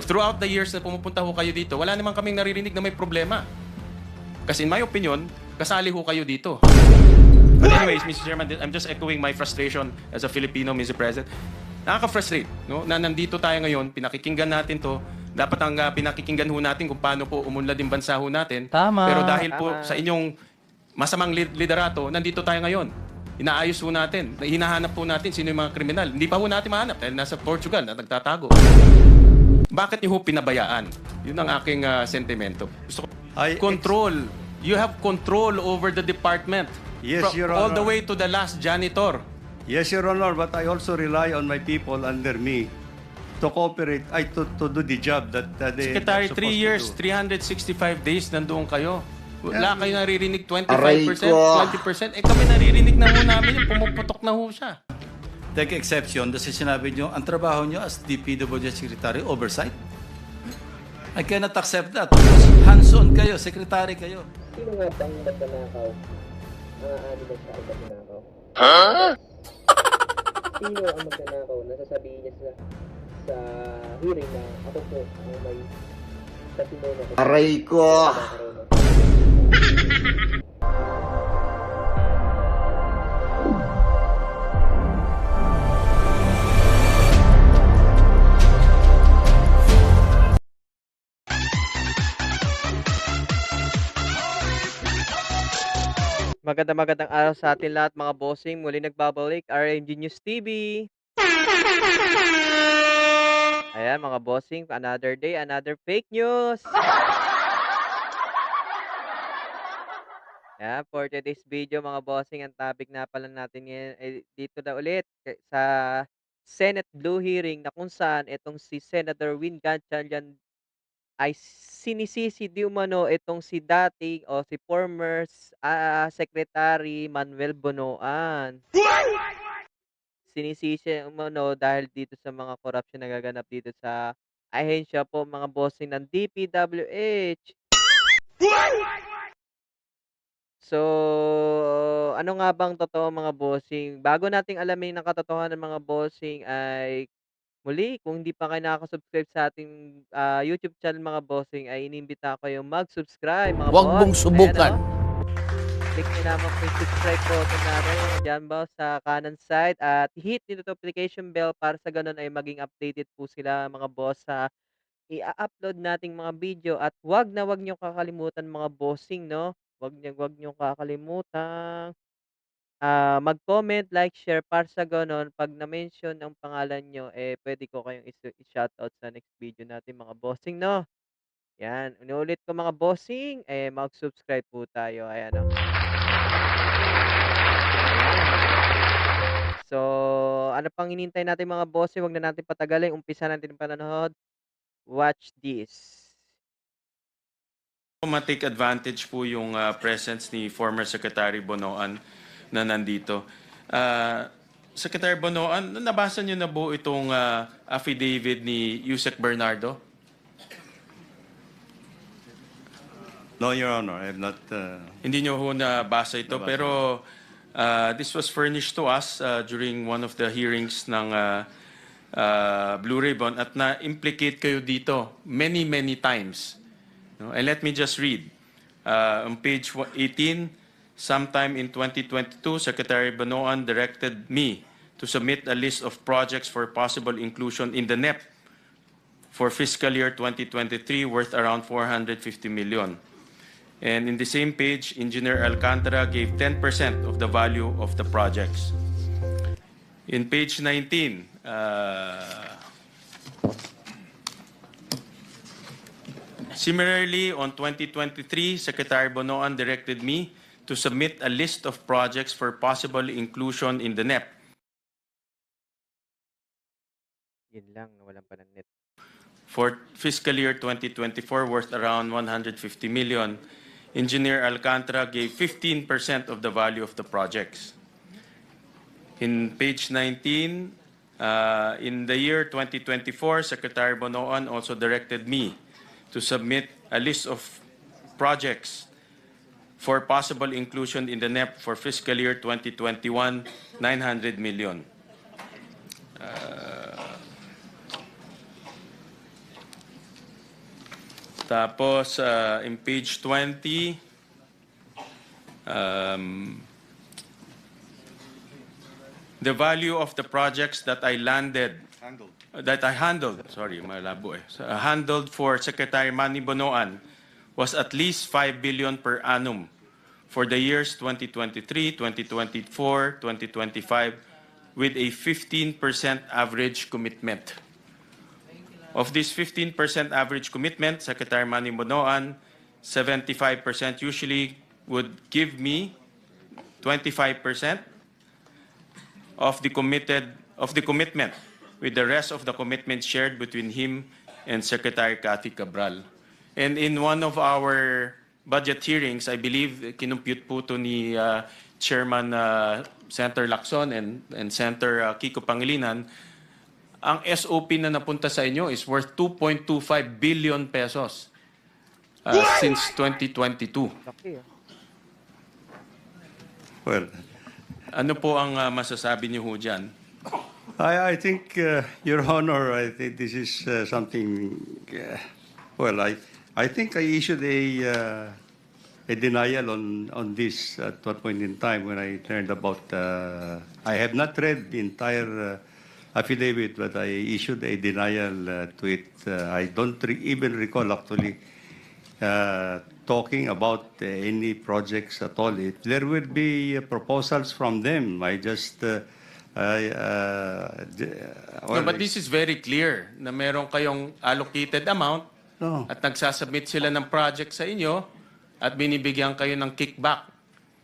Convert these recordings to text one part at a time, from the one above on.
throughout the years na pumupunta ho kayo dito, wala naman kaming naririnig na may problema. Kasi in my opinion, kasali ho kayo dito. But anyways, Mr. Chairman, I'm just echoing my frustration as a Filipino, Mr. President. Nakaka-frustrate, no? Na nandito tayo ngayon, pinakikinggan natin to. Dapat ang pinakikinggan ho natin kung paano po umunlad yung bansa ho natin. Tama. Pero dahil po sa inyong masamang liderato, nandito tayo ngayon. Inaayos ho natin. Hinahanap po natin sino yung mga kriminal. Hindi pa ho natin mahanap dahil nasa Portugal na nagtatago. Bakit niyo ho pinabayaan? Yun ang aking sentimento. Gusto ko control. You have control over the department. Yes, Your All the Honor. way to the last janitor. Yes, Your Honor, but I also rely on my people under me to cooperate, to do the job that they Secretary, are 3 supposed years, to do. 365 days, nandoon kayo. Wala kayo naririnig 25%, Aray ko. 20%. Eh kami naririnig na ho namin yung pumuputok na ho siya. Take exception kasi sinabi nyo, ang trabaho nyo as DPWH Secretary, oversight. I cannot accept that. Hands-on kayo, secretary kayo. Sino nga bang magnanakaw? Aani ba siya ang magnanakaw? Sino ang magnanakaw na sasabihin niya sa hearing na ako po ang may testimono ko? Aray ko! Magandang araw sa atin lahat mga bossing. Muli nagbabalik RNG News TV. Ayan mga bossing, another day, another fake news. Ayan, for today's video mga bossing, ang topic na pala natin ngayon ay dito na ulit sa Senate Blue hearing na kung saan itong si Senator Win Gatchalian ay sinisisi di umano itong si dating o si former Secretary Manuel Bonoan. Sinisisi umano dahil dito sa mga corruption na gaganap dito sa ahensya po mga bossing ng DPWH. So, ano nga bang totoo mga bossing? Bago nating alamin ang katotohanan ng mga bossing ay muli, kung hindi pa kayo nakaka-subscribe sa ating YouTube channel mga bossing, ay inimbita ko kayong mag-subscribe mga Huwag boss. mong subukan. Ayan, click nyo naman po yung subscribe button natin dyan ba sa kanan side at hit nyo notification bell para sa ganun ay maging updated po sila mga boss sa i-upload nating mga video at wag nyo kakalimutan mga bossing, no? Wag nyo kakalimutan mag-comment, like, share para sa gano'n 'pag na-mention ang pangalan nyo, eh, puwede ko kayong i-shoutout sa next video natin mga bossing 'no. 'Yan, inuulit ko mga bossing, eh, mag-subscribe po tayo, ayan o. So, ano pang hinihintay natin mga bossing, 'wag na natin patagalin, umpisa natin ang panonood. Watch this. Ma-take advantage po yung presence ni former Secretary Bonoan na nandito. Secretary Bonoan, nabasa niyo na po itong affidavit ni Yusek Bernardo? No, Your Honor, I have not. Hindi niyo ho nabasa ito, Nabasa. pero this was furnished to us during one of the hearings ng Blue Ribbon at na-implicate kayo dito many times. No? And let me just read. On page 18, sometime in 2022, Secretary Bonoan directed me to submit a list of projects for possible inclusion in the NEP for fiscal year 2023 worth around 450 million. And in the same page, Engineer Alcantara gave 10% of the value of the projects. In page 19, similarly, on 2023, Secretary Bonoan directed me to submit a list of projects for possible inclusion in the NEP Yun lang, nawalan pa ng net. for fiscal year 2024 worth around 150 million. Engineer Alcantara gave 15% of the value of the projects. In page 19, in the year 2024, Secretary Bonoan also directed me to submit a list of projects for possible inclusion in the NEP for fiscal year 2021, 900 million. Tapos, in page 20, the value of the projects that I handled for Secretary Manny Bonoan was at least 5 billion per annum for the years 2023, 2024, 2025, with a 15% average commitment. Of this 15% average commitment, Secretary Manny Bonoan, 75% usually would give me 25% of the commitment, with the rest of the commitment shared between him and Secretary Cathy Cabral. And in one of our budget hearings, I believe kinumpute po to ni Chairman Senator Lacson and Senator Kiko Pangilinan, ang SOP na napunta sa inyo is worth 2.25 billion pesos since 2022. Laki, ah. Well, Ano po ang masasabi niyo ho dyan? I think, Your Honor, I think this is something. Well, I think I issued a denial on this at one point in time when I learned about. I have not read the entire affidavit, but I issued a denial to it. I don't even recall actually talking about any projects at all. If there will be proposals from them, I just. No, but this is very clear na meron kayong allocated amount No. at nagsasubmit sila ng project sa inyo at binibigyan kayo ng kickback.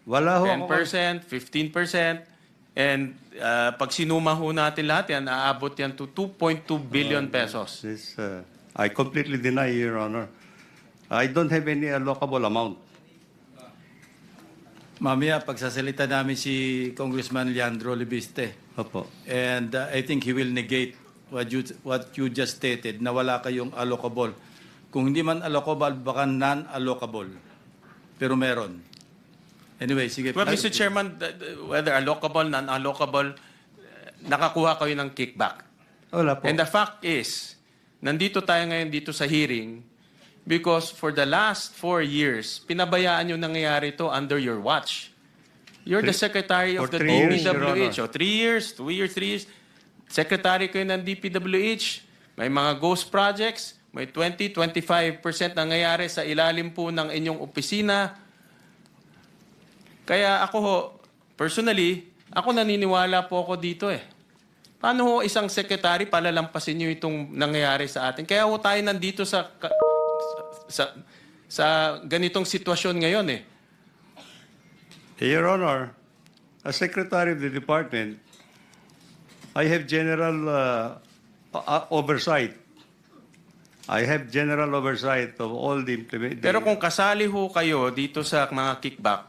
Wala ho ako. 10%, 15%, and pag sinuma ho natin lahat yan, aabot yan to 2.2 billion pesos. This, I completely deny, Your Honor. I don't have any allocable amount. Mamaya, pagsasalita namin si Congressman Leandro Libiste. Opo. And I think he will negate what you just stated, na wala kayong allocable. Kung hindi man allocable, baka non-allocable. Pero meron. Anyway, sige. Well, Mr. Chairman, whether allocable, non-allocable, nakakuha kayo ng kickback. Wala po. And the fact is, nandito tayo ngayon dito sa hearing because for the last 4 years, pinabayaan yung nangyayari to under your watch. You're the secretary of for the 3 years, Your DPWH. Honor. O 3 years, 2 years, 3 years. Secretary kayo ng DPWH. May mga ghost projects. May 20-25% nangyayari sa ilalim po ng inyong opisina. Kaya ako ho, personally, ako naniniwala po ako dito eh. Paano ho isang secretary palalampasin nyo itong nangyayari sa atin? Kaya ho tayo nandito sa ganitong sitwasyon ngayon eh. Your Honor, as Secretary of the Department, I have general oversight. I have general oversight of all the implementation. Pero kung kasali ho kayo dito sa mga kickback,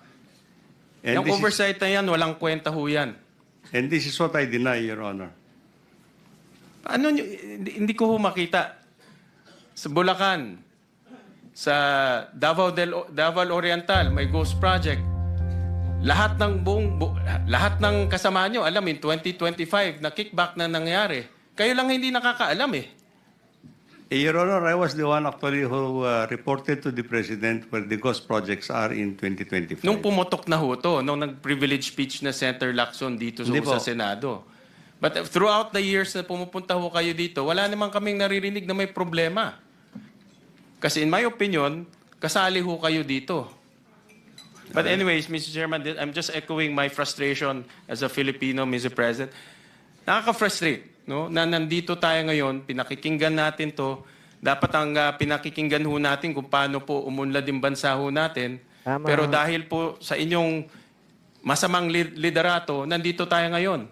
yung oversight na yan, walang kwenta ho yan. And this is what I deny, Your Honor. Ano nyo, hindi ko ho makita. Sa Bulacan, sa Davao Oriental, may ghost project. Lahat ng kasama nyo, alam, in 2025, na kickback na nangyari. Kayo lang hindi nakakaalam eh. Your Honor, I was the one actually who reported to the President where the ghost projects are in 2025. Nung pumutok na ho to, nung nag-privilege speech na Senator Lacson dito Hindi sa po. Senado. But throughout the years na pumupunta ho kayo dito, wala naman kaming naririnig na may problema. Kasi in my opinion, kasali ho kayo dito. But anyways, Mr. Chairman, I'm just echoing my frustration as a Filipino, Mr. President. Nakaka-frustrate, no? Na nandito tayo ngayon, pinakikinggan natin to. Dapat ang pinakikinggan ho natin kung paano po umunlad yung bansa ho natin. Tama. Pero dahil po sa inyong masamang liderato, nandito tayo ngayon.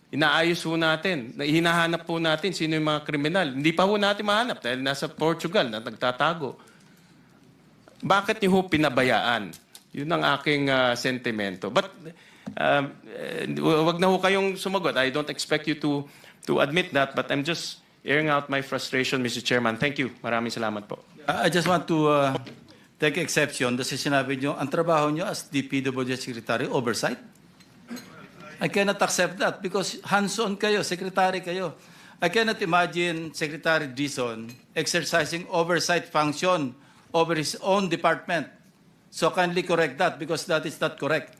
Inaayos ho natin. Hinahanap po natin sino yung mga kriminal. Hindi pa ho natin mahanap dahil nasa Portugal na nagtatago. Bakit niyo ho pinabayaan? Yun ang aking sentimento. But wag na ho kayong sumagot. I don't expect you to admit that, but I'm just airing out my frustration, Mr. Chairman. Thank you. Maraming salamat po. I just want to take exception kasi sinabi nyo, ang trabaho nyo as DPWH Secretary, oversight. I cannot accept that because hands-on kayo, secretary kayo. I cannot imagine Secretary Dizon exercising oversight function over his own department. So kindly correct that because that is not correct.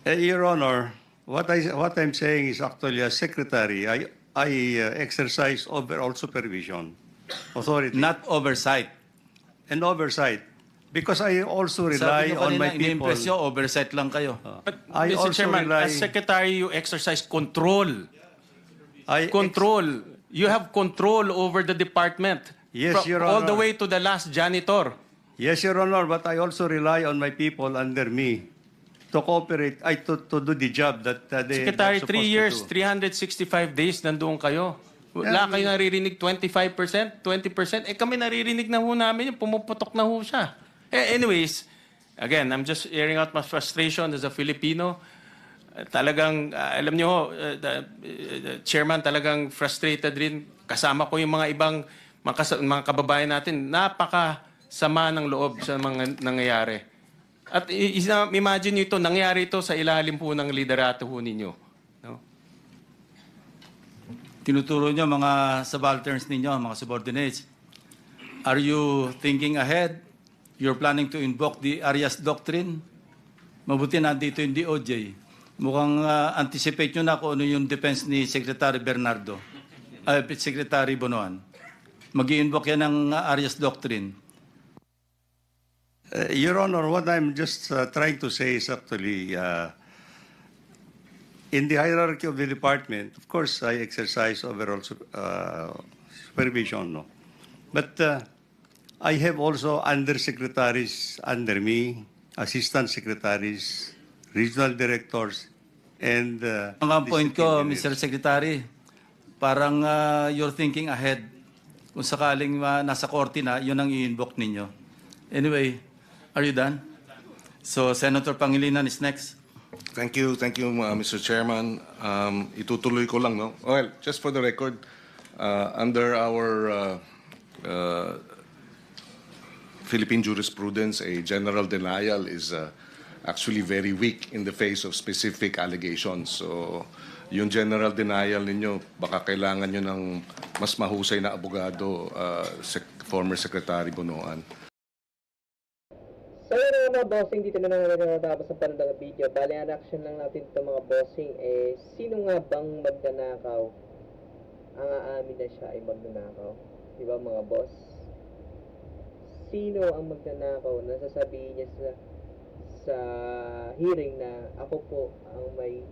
Your Honor, what I'm saying is actually as secretary, I exercise overall supervision, authority, Not oversight. and oversight, because I also rely Sabi nyo on kanina, my people. ini-impress nyo, oversight lang kayo. But, I Mr. also Chairman, rely- as secretary, you exercise control. I Control. You have control over the department. Yes, Your All the Honor. way to the last janitor. Yes, Your Honor, but I also rely on my people under me to cooperate, to do the job that they Secretary, are 3 supposed years, to do. 365 days, nandoon kayo. Wala kayo naririnig 25%, 20%. Eh kami naririnig na ho namin yung pumuputok na ho siya. Anyways, again, I'm just airing out my frustration as a Filipino. Talagang, alam niyo ho, the chairman talagang frustrated rin. Kasama ko yung mga ibang mga kababayan natin. Napakasama ng loob sa mga nangyayari. At imagine niyo ito, nangyari ito sa ilalim po ng liderato ho ninyo. No? Tinuturo nyo mga subalterns ninyo, mga subordinates. Are you thinking ahead? You're planning to invoke the Arias Doctrine? Mabuti nandito yung DOJ. Mukhang anticipate nyo na kung ano yung defense ni Secretary Bernardo, Secretary Bonoan. Mag-i-invoke yan ng Arias Doctrine. Your Honor, what I'm just trying to say is actually, in the hierarchy of the department, of course, I exercise overall supervision, no? But I have also undersecretaries under me, assistant secretaries, regional directors, and Ang point district ko, engineers. Mr. Secretary, parang you're thinking ahead. Kung sakaling nasa korte na, yun ang i-invoke ninyo. Anyway, are you done? So, Senator Pangilinan is next. Thank you, Mr. Chairman. Itutuloy ko lang, no? Well, just for the record, under our Philippine jurisprudence, a general denial is actually very weak in the face of specific allegations. So, yung general denial ninyo, baka kailangan nyo ng mas mahusay na abogado, former Secretary Bonoan. So yun mga bossing, dito na natin natapos ang panood ng video. Bali, ang reaction lang natin ito mga bossing, sino nga bang magnanakaw ang aamin na siya ay magnanakaw? Di ba mga boss? Sino ang magnanakaw na sasabihin niya sa hearing na ako po ang may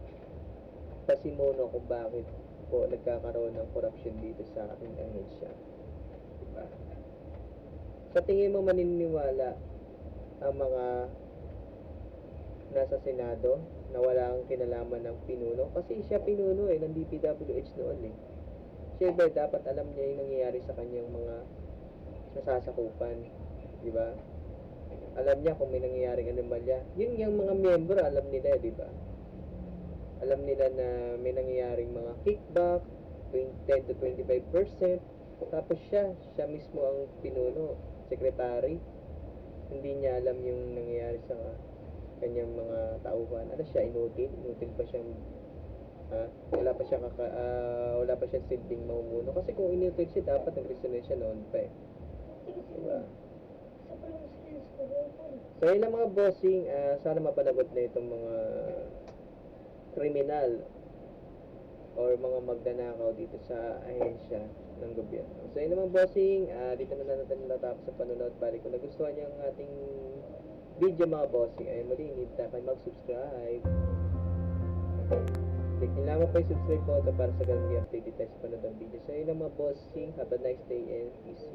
pasimuno kung bakit po nagkakaroon ng corruption dito sa ating ahensya? Diba? Sa tingin mo maniniwala ang mga nasa Senado na wala ang kinalaman ng pinuno? Kasi siya pinuno ng DPWH noon eh. Siyempre, dapat alam niya yung nangyayari sa kanyang mga nasasakupan. Di ba? Alam niya kung may nangyayaring anomalya. Yun yung mga miyembro, alam nila, di ba? Alam nila na may nangyayaring mga kickback, 10 to 25%. Tapos siya mismo ang pinuno, secretary. Hindi niya alam yung nangyayari sa kanyang mga tauhan. Ano siya, inutil pa siyang wala pa siyang silbing mamumuno. Kasi kung inutil siya, dapat nag-resign siya noon pa eh. Diba? So yun lang mga bossing, sana mapanagot na itong mga kriminal or mga magnanakaw dito sa ahensya ng gobyerno. So yun naman bossing, dito na natin natapos sa panonood. Bali kung nagustuhan niyo ang ating video mga bossing, ay muli hindi na kayo mag-subscribe. Click nyo lamang po yung subscribe button para sa ganun i-update tayo sa panonood ng video. So yun lang mga bossing, have a nice day and peace.